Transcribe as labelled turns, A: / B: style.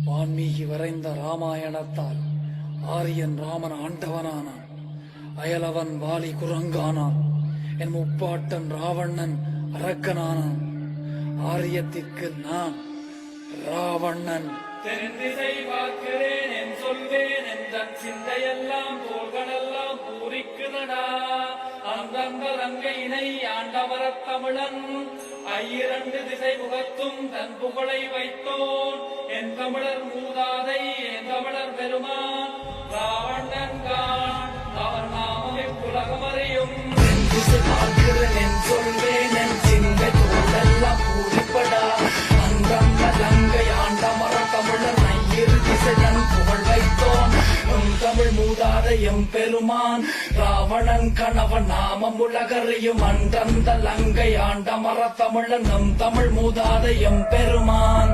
A: வான்மீகி வரைந்த ராமாயணத்தால் ஆரியன் ராமன் ஆண்டவனானான். அயலவன் வாலி குரங்கானான். என் முப்பாட்டன் ராவணன் அரக்கனானான். ஆரியத்திற்கு நான் ராவணன்.
B: தென்திசை பார்க்கிறேன் என் சொல்வேன் என் தன் சிந்தையெல்லாம் தோள்களெல்லாம் பூரிக்குதடா. அந்தந்த லங்கையினை ஆண்டவரத் தமிழன் ஐயிரண்டு திசை முகத்தும் தன் புகழை வைத்தோன். என் தமிழர் மூதாதை என் தமிழர் பெருமான் ராவணன் கான். அவன் நாமமே உலகம் அறியும்.
A: திசை பார்க்கிறேன் என் சொல்வேன் என் சிந்தை தோளெல்லாம் பூரிப்படா. அந்தந்த லங்கை ஆண்டமர தமிழர் ஐயிரு திசையன் புகழ் வைத்தோன். தமிழ் மூதாதை எம் பெருமான் ராவணன் கணவன் நாமம் உலகறியும். அந்தந்த லங்கை ஆண்டமர தமிழன் நம் தமிழ் மூதாதை எம் பெருமான்.